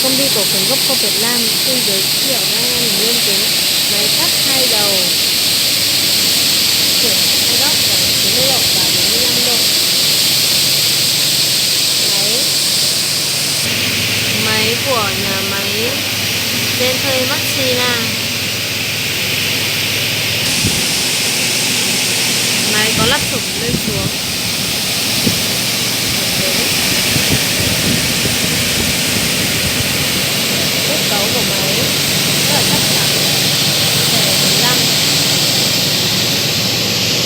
Công ty cổ phần Gopco Việt Nam xin giới thiệu với anh em nguyên kính máy cắt hai đầu, chuyển hai góc và 90 độ và 45 độ. Máy của nhà máy Dental Maxina. Máy có lắp trục lên xuống. Kết cấu của máy rất là chắc chắn, thể hình lăng,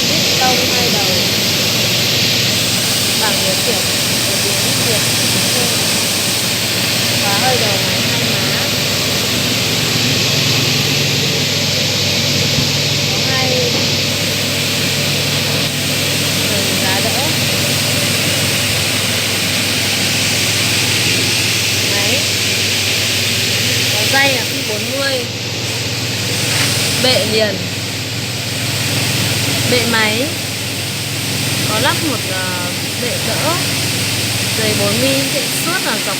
vít tông hai đầu, bảng điều khiển của tiếng Việt và hơi đầu máy hai má, có hai đường giá đỡ. Máy có dây là P40, bệ liền. Bệ máy có lắp một bệ đỡ dày 4mm chạy suốt là dọc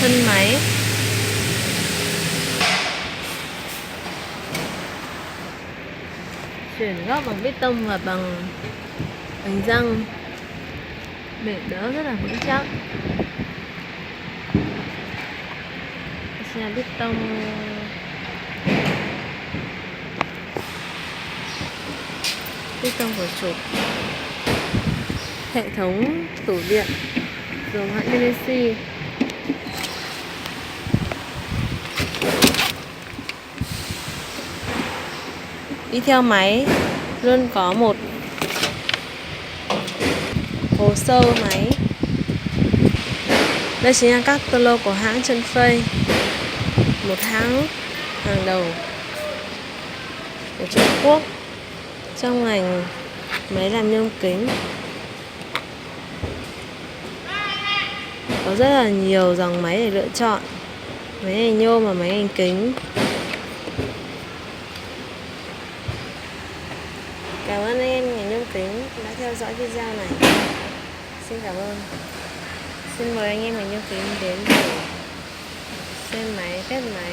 thân máy. Chuyển góc bằng bê tông và bằng bánh răng. Bệ đỡ rất là vững chắc. Xe bê tông của trục. Hệ thống tủ điện dùng hãng Tennessee. Đi theo máy luôn có một hồ sơ máy. Đây chính là các lô của hãng Trân Phây, một hãng hàng đầu của Trung Quốc trong ngành máy làm nhôm kính. Có rất là nhiều dòng máy để lựa chọn, máy hình nhôm và máy hình kính. Cảm ơn anh em ngành nhôm kính đã theo dõi video này. Xin cảm ơn. Xin mời anh em ngành nhôm kính đến để xem máy, test máy.